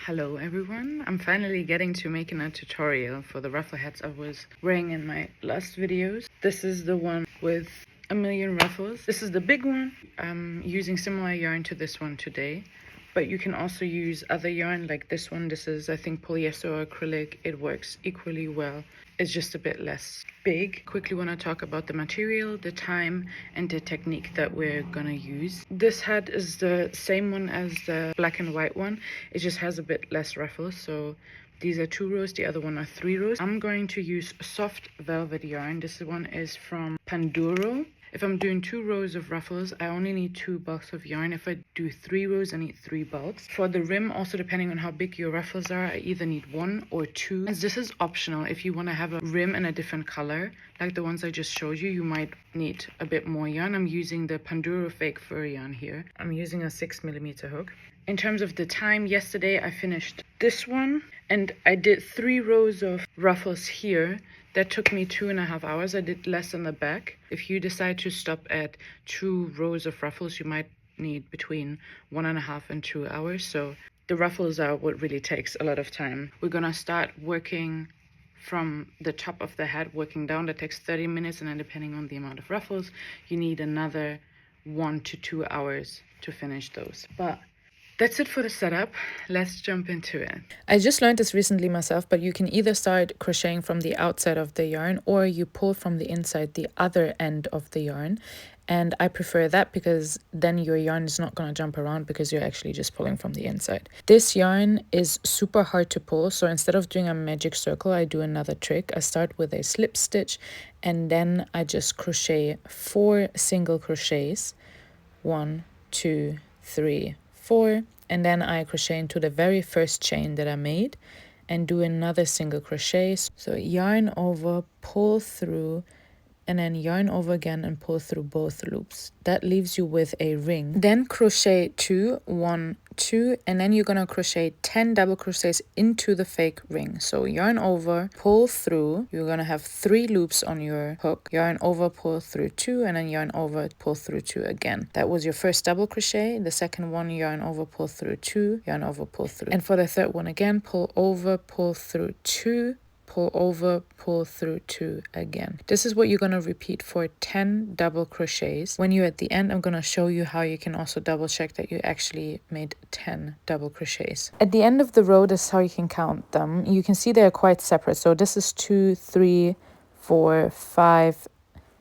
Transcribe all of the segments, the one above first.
Hello everyone, I'm finally getting to making a tutorial for the ruffle hats I was wearing in my last videos. This is the one with a million ruffles. This is the big one. I'm using similar yarn to this one today, but you can also use other yarn like this one. This is, I think, polyester or acrylic. It works equally well. It's just a bit less big. Quickly want to talk about the material, the time, and the technique that we're gonna use. This hat is the same one as the black and white one. It just has a bit less ruffles. So these are 2 rows, the other one are 3 rows. I'm going to use soft velvet yarn. This one is from Panduro. If I'm doing 2 rows of ruffles, I only need 2 bulks of yarn. If I do 3 rows, I need 3 bulks. For the rim, also depending on how big your ruffles are, I either need 1 or 2. And this is optional. If you want to have a rim in a different color, like the ones I just showed you, you might need a bit more yarn. I'm using the Panduro fake fur yarn here. I'm using a 6mm hook. In terms of the time, yesterday I finished this one and I did 3 rows of ruffles here. That took me 2.5 hours. I did less on the back. If you decide to stop at 2 rows of ruffles, you might need between 1.5 and 2 hours. So the ruffles are what really takes a lot of time. We're gonna start working from the top of the hat, working down. That takes 30 minutes, and then depending on the amount of ruffles, you need another 1 to 2 hours to finish those. But that's it for the setup. Let's jump into it. I just learned this recently myself, but you can either start crocheting from the outside of the yarn or you pull from the inside the other end of the yarn. And I prefer that because then your yarn is not going to jump around because you're actually just pulling from the inside. This yarn is super hard to pull, so instead of doing a magic circle, I do another trick. I start with a slip stitch and then I just crochet 4 single crochets. 1, 2, 3, 4, and then I crochet into the very first chain that I made and do another single crochet. So yarn over, pull through, and then yarn over again and pull through both loops. That leaves you with a ring. Then crochet 2, 1, 2, and then you're gonna crochet 10 double crochets into the fake ring. So yarn over, pull through, you're gonna have 3 loops on your hook, yarn over, pull through 2, and then yarn over, pull through 2 again. That was your first double crochet. The second one, yarn over, pull through 2, yarn over, pull through. And for the third one again, pull over, pull through 2, pull over, pull through 2 again. This is what you're going to repeat for 10 double crochets. When you're at the end, I'm going to show you how you can also double check that you actually made 10 double crochets. At the end of the row, this is how you can count them. You can see they're quite separate. So this is 2, 3, 4, 5,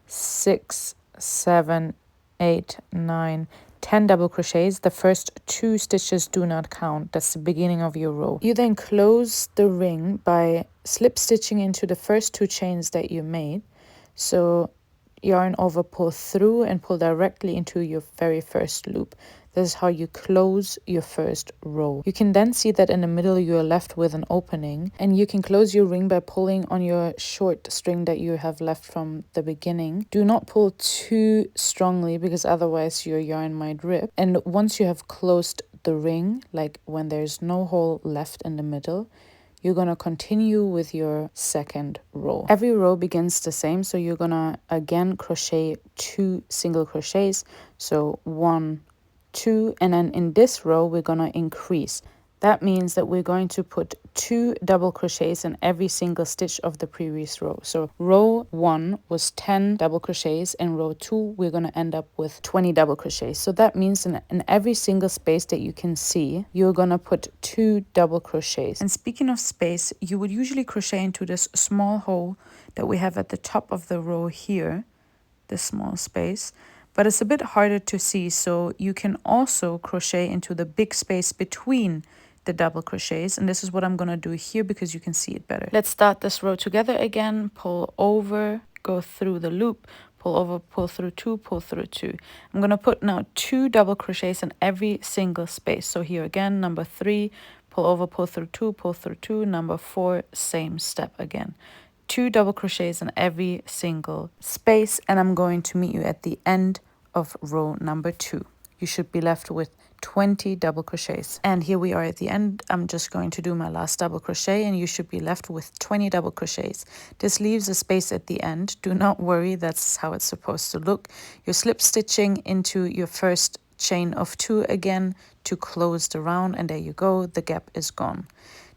6, 7, 8, 9, 10 double crochets. The first 2 stitches do not count. That's the beginning of your row. You then close the ring by slip stitching into the first 2 chains that you made. So yarn over, pull through, and pull directly into your very first loop. This is how you close your first row. You can then see that in the middle you are left with an opening, and you can close your ring by pulling on your short string that you have left from the beginning. Do not pull too strongly because otherwise your yarn might rip. And once you have closed the ring, like when there's no hole left in the middle, you're going to continue with your second row. Every row begins the same, so you're going to again crochet 2 single crochets. So 1, 2, and then in this row we're going to increase. That means that we're going to put 2 double crochets in every single stitch of the previous row. So row 1 was 10 double crochets, and row 2 we're going to end up with 20 double crochets. So that means in every single space that you can see, you're going to put 2 double crochets. And speaking of space, you would usually crochet into this small hole that we have at the top of the row here, this small space. But it's a bit harder to see, so you can also crochet into the big space between the double crochets, and this is what I'm going to do here because you can see it better. Let's start this row together again. Pull over, go through the loop, pull over, pull through 2, pull through 2. I'm going to put now 2 double crochets in every single space. So here again, number 3, pull over, pull through 2, pull through 2. Number 4, same step again. 2 double crochets in every single space, and I'm going to meet you at the end of row number 2. You should be left with 20 double crochets. And here we are at the end. I'm just going to do my last double crochet, and you should be left with 20 double crochets. This leaves a space at the end. Do not worry, that's how it's supposed to look. You're slip stitching into your first chain of 2 again to close the round, and there you go, the gap is gone.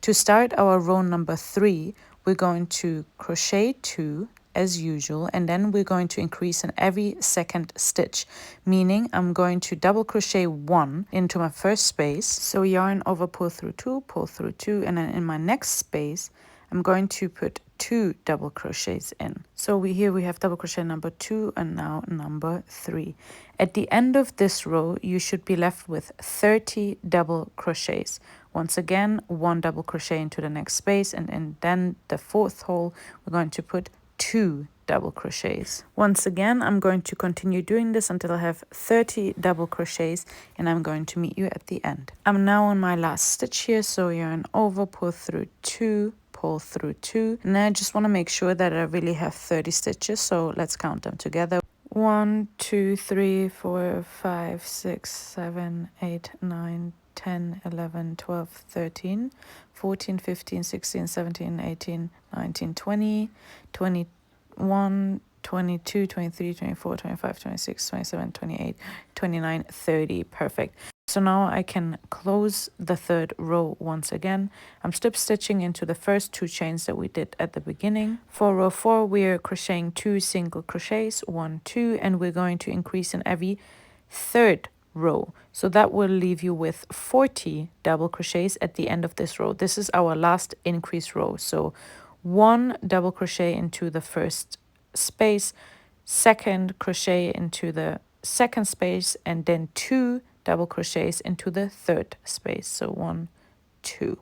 To start our row number 3, we're going to crochet 2 as usual, and then we're going to increase in every second stitch, meaning I'm going to double crochet 1 into my first space, so yarn over, pull through 2, and then in my next space I'm going to put 2 double crochets in. So here we have double crochet number 2 and now number 3. At the end of this row you should be left with 30 double crochets. Once again, 1 double crochet into the next space, and then the 4th hole we're going to put 2 double crochets. Once again, I'm going to continue doing this until I have 30 double crochets, and I'm going to meet you at the end. I'm now on my last stitch here, so yarn over, pull through 2, pull through 2, and I just want to make sure that I really have 30 stitches, so let's count them together. 1, 2, 3, 4, 5, 6, 7, 8, 9, 10, 11, 12, 13, 14, 15, 16, 17, 18, 19, 20, 21, 22, 23, 24, 25, 26, 27, 28, 29, 30. Perfect. So now I can close the 3rd row once again. I'm slip stitching into the first 2 chains that we did at the beginning. For row 4, we're crocheting 2 single crochets, 1, 2, and we're going to increase in every 3rd row. So that will leave you with 40 double crochets at the end of this row. This is our last increase row. So 1 double crochet into the first space, 2nd crochet into the 2nd space, and then 2 double crochets into the 3rd space. So 1, 2.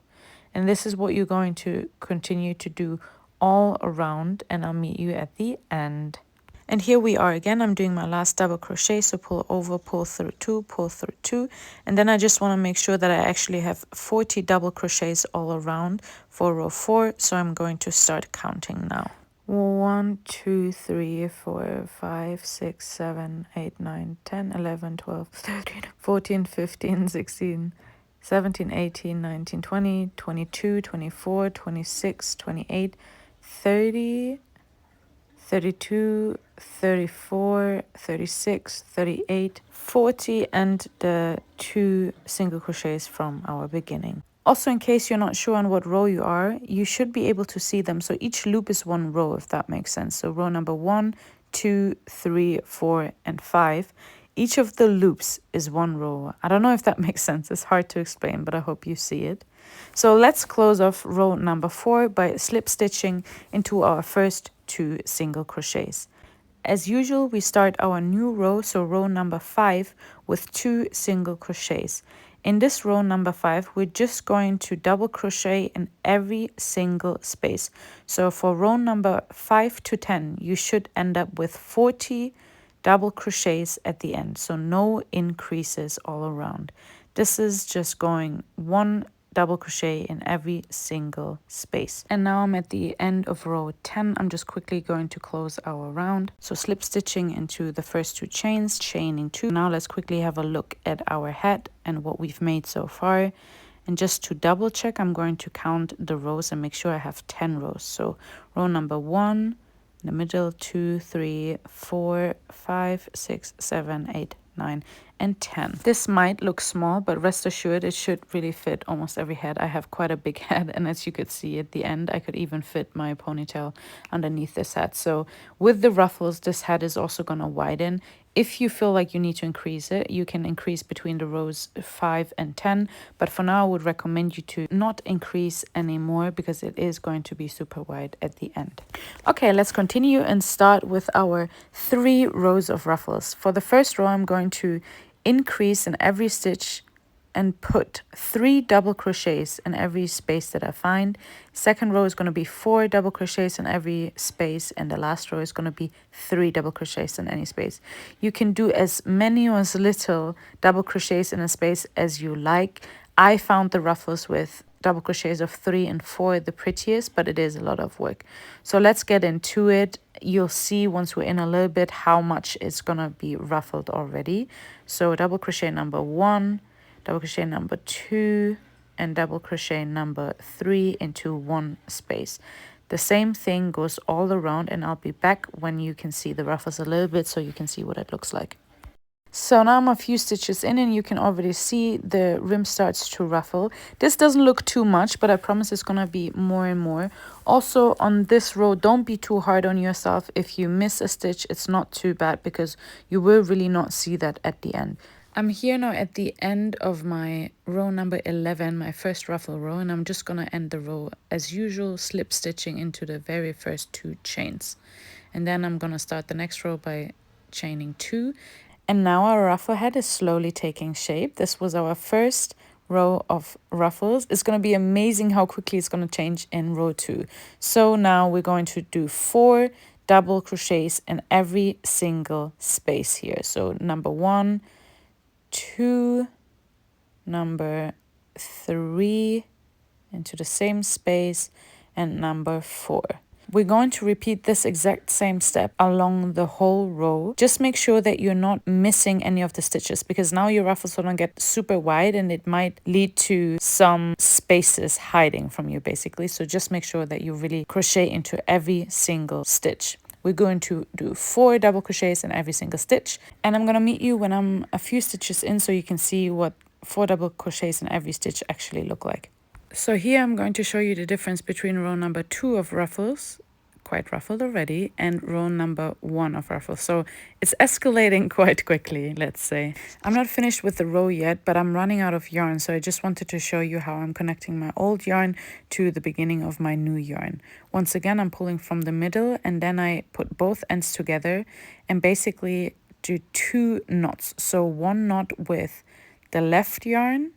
And this is what you're going to continue to do all around, and I'll meet you at the end. And here we are again. I'm doing my last double crochet, so pull over, pull through 2, pull through 2, and then I just want to make sure that I actually have 40 double crochets all around for row 4, so I'm going to start counting now. 1, 2, 3, 4, 5, 6, 7, 8, 9, 10, 11, 12, 13, 14, 15, 16, 17, 18, 19, 20, 22, 24, 26, 28, 30, 32, 34, 36, 38, 40, and the 2 single crochets from our beginning. Also, in case you're not sure on what row you are, you should be able to see them. So each loop is 1 row, if that makes sense. So row number 1, 2, 3, 4, and 5. Each of the loops is 1 row. I don't know if that makes sense. It's hard to explain, but I hope you see it. So let's close off row number 4 by slip stitching into our first 2 single crochets. As usual, we start our new row, so row number 5, with 2 single crochets. In this row number 5, we're just going to double crochet in every single space. So for row number 5 to 10, you should end up with 40 double crochets at the end, so no increases all around. This is just going 1 double crochet in every single space. And now I'm at the end of row 10. I'm just quickly going to close our round. So slip stitching into the first 2 chains, chaining 2. Now let's quickly have a look at our head and what we've made so far. And just to double check, I'm going to count the rows and make sure I have 10 rows. So row number 1 in the middle, 2, 3, 4, 5, 6, 7, 8, 9, and 10. This might look small, but rest assured it should really fit almost every head. I have quite a big head, and as you could see at the end, I could even fit my ponytail underneath this hat. So with the ruffles, this hat is also going to widen. If you feel like you need to increase it, you can increase between the rows 5 and 10. But for now, I would recommend you to not increase anymore because it is going to be super wide at the end. Okay, let's continue and start with our 3 rows of ruffles. For the first row, I'm going to increase in every stitch and put 3 double crochets in every space that I find. Second row is going to be 4 double crochets in every space, and the last row is going to be 3 double crochets in any space. You can do as many or as little double crochets in a space as you like. I found the ruffles with double crochets of 3 and 4 the prettiest, but it is a lot of work. So let's get into it. You'll see once we're in a little bit how much it's gonna be ruffled already. So double crochet number 1, double crochet number 2, and double crochet number 3 into 1 space. The same thing goes all around, and I'll be back when you can see the ruffles a little bit so you can see what it looks like. So now I'm a few stitches in and you can already see the rim starts to ruffle. This doesn't look too much, but I promise it's gonna be more and more. Also on this row, don't be too hard on yourself. If you miss a stitch, it's not too bad because you will really not see that at the end. I'm here now at the end of my row number 11, my first ruffle row, and I'm just gonna end the row as usual, slip stitching into the very first 2 chains. And then I'm gonna start the next row by chaining 2. And now our ruffle head is slowly taking shape. This was our first row of ruffles. It's going to be amazing how quickly it's going to change in row 2. So now we're going to do 4 double crochets in every single space here. So number 1, 2, number 3 into the same space, and number 4. We're going to repeat this exact same step along the whole row. Just make sure that you're not missing any of the stitches, because now your ruffles will not get super wide and it might lead to some spaces hiding from you basically. So just make sure that you really crochet into every single stitch. We're going to do 4 double crochets in every single stitch, and I'm going to meet you when I'm a few stitches in so you can see what 4 double crochets in every stitch actually look like. So here I'm going to show you the difference between row number 2 of ruffles, quite ruffled already, and row number 1 of ruffles. So it's escalating quite quickly, let's say. I'm not finished with the row yet, but I'm running out of yarn, so I just wanted to show you how I'm connecting my old yarn to the beginning of my new yarn. Once again, I'm pulling from the middle, and then I put both ends together and basically do 2 knots. So 1 knot with the left yarn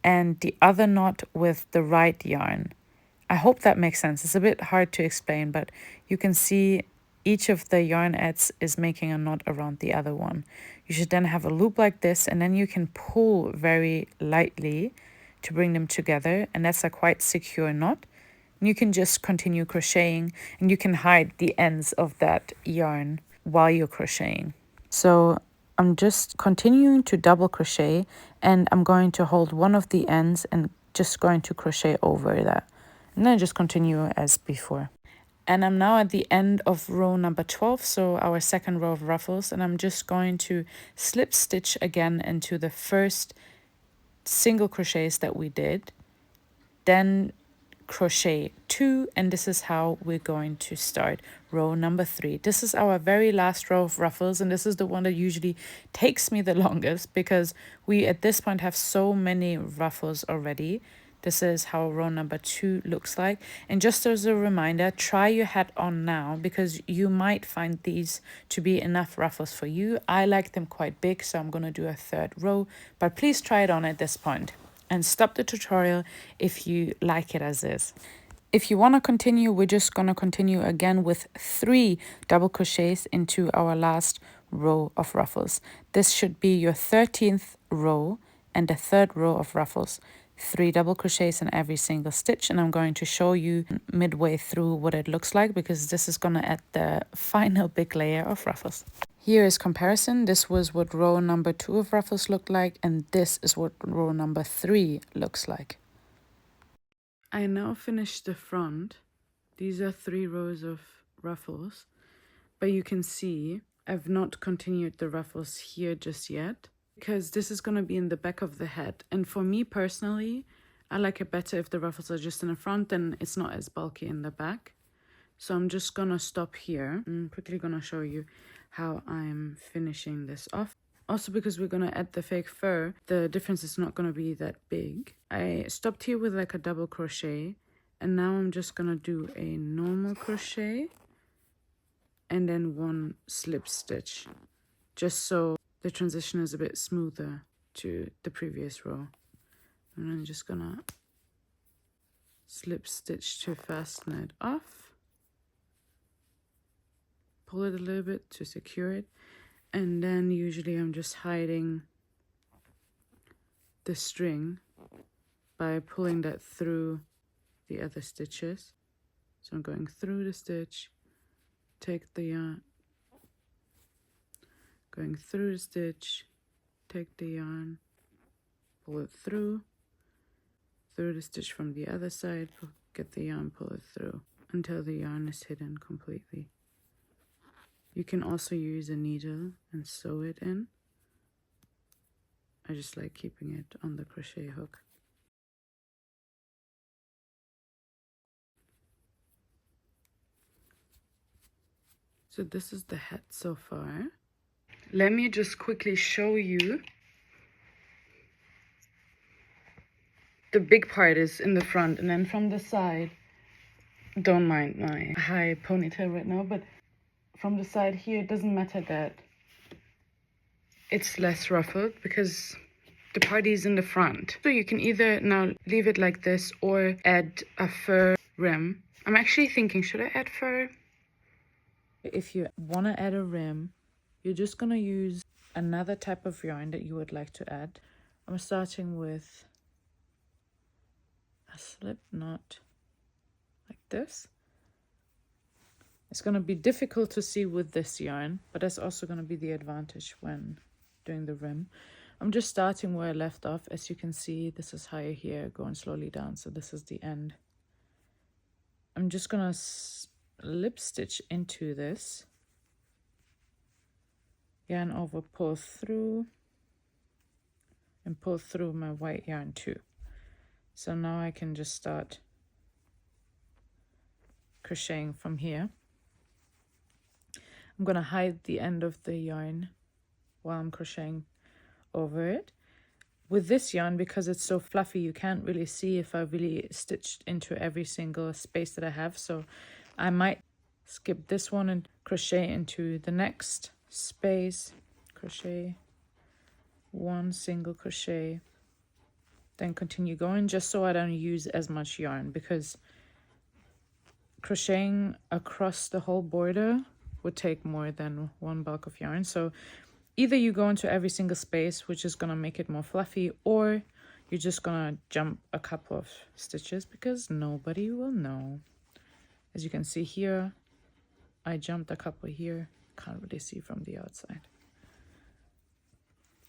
and the other knot with the right yarn. I hope that makes sense. It's a bit hard to explain, but you can see each of the yarn ends is making a knot around the other one. You should then have a loop like this, and then you can pull very lightly to bring them together, and that's a quite secure knot. And you can just continue crocheting, and you can hide the ends of that yarn while you're crocheting. So I'm just continuing to double crochet, and I'm going to hold one of the ends and just going to crochet over that, and then just continue as before. And I'm now at the end of row number 12, so our second row of ruffles, and I'm just going to slip stitch again into the first single crochets that we did, then crochet 2, and this is how we're going to start row number 3. This is our very last row of ruffles, and this is the one that usually takes me the longest because we at this point have so many ruffles already. This is how row number 2 looks like. And just as a reminder, try your hat on now because you might find these to be enough ruffles for you. I like them quite big, so I'm going to do a third row, but please try it on at this point. And stop the tutorial if you like it as is. If you want to continue, we're just going to continue again with 3 double crochets into our last row of ruffles. This should be your 13th row and the third row of ruffles. 3 double crochets in every single stitch, and I'm going to show you midway through what it looks like because this is going to add the final big layer of ruffles. Here is comparison. This was what row number 2 of ruffles looked like, and this is what row number 3 looks like. I now finished the front. These are 3 rows of ruffles, but you can see I've not continued the ruffles here just yet because this is going to be in the back of the head. And for me personally, I like it better if the ruffles are just in the front and it's not as bulky in the back. So I'm just gonna stop here. I'm quickly gonna show you how I'm finishing this off. Also, because we're gonna add the fake fur, the difference is not gonna be that big. I stopped here with like a double crochet, and now I'm just gonna do a normal crochet and then 1 slip stitch, just so the transition is a bit smoother to the previous row. And I'm just gonna slip stitch to fasten it off. Pull it a little bit to secure it, and then usually I'm just hiding the string by pulling that through the other stitches. So I'm going through the stitch, take the yarn, going through the stitch, take the yarn, pull it through the stitch from the other side, get the yarn, pull it through until the yarn is hidden completely. You can also use a needle and sew it in. I just like keeping it on the crochet hook. So this is the hat so far. Let me just quickly show you. The big part is in the front, and then from the side, don't mind my high ponytail right now, but from the side here, it doesn't matter that it's less ruffled because the party is in the front. So you can either now leave it like this or add a fur rim. I'm actually thinking, should I add fur? If you want to add a rim, you're just going to use another type of yarn that you would like to add. I'm starting with a slip knot like this. It's going to be difficult to see with this yarn, but that's also going to be the advantage when doing the rim. I'm just starting where I left off. As you can see, this is higher here, going slowly down, so this is the end. I'm just going to slip stitch into this, yarn over, pull through, and pull through my white yarn too. So now I can just start crocheting from here. I'm going to hide the end of the yarn while I'm crocheting over it. With this yarn, because it's so fluffy, you can't really see if I really stitched into every single space that I have. So I might skip this one and crochet into the next space, crochet one single crochet, then continue going, just so I don't use as much yarn, because crocheting across the whole border would take more than one bulk of yarn. So either you go into every single space, which is going to make it more fluffy, or you're just going to jump a couple of stitches because nobody will know. As you can see here, I jumped a couple here. Can't really see from the outside.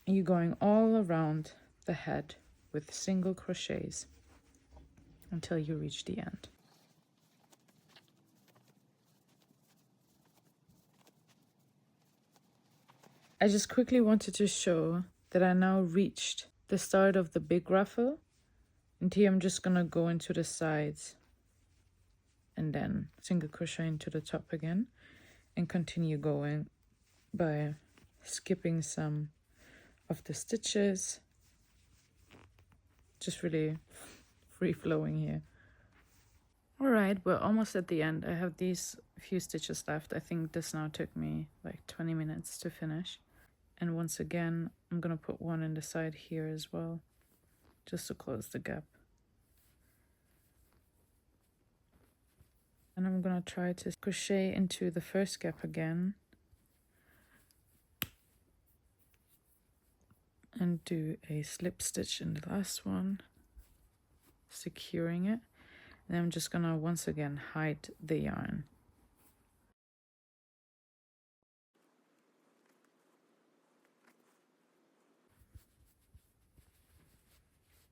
And you're going all around the head with single crochets until you reach the end. I just quickly wanted to show that I now reached the start of the big ruffle, and here I'm just gonna go into the sides and then single crochet into the top again and continue going by skipping some of the stitches, just really free flowing here. All right, we're almost at the end. I have these few stitches left. I think this now took me like 20 minutes to finish. And once again, I'm going to put one in the side here as well, just to close the gap. And I'm going to try to crochet into the first gap again. And do a slip stitch in the last one, securing it. And I'm just going to once again hide the yarn.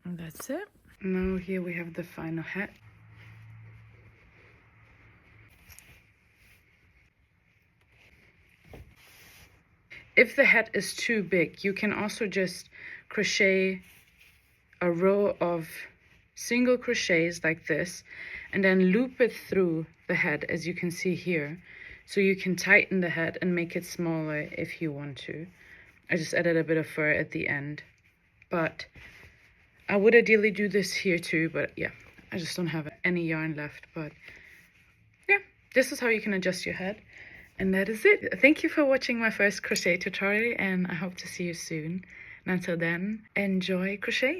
And that's it. Now here we have the final hat. If the hat is too big, you can also just crochet a row of single crochets like this and then loop it through the head, as you can see here. So you can tighten the head and make it smaller if you want to. I just added a bit of fur at the end, but I would ideally do this here too, but yeah, I just don't have any yarn left. But yeah, this is how you can adjust your head. And that is it. Thank you for watching my first crochet tutorial, and I hope to see you soon. And until then, enjoy crocheting.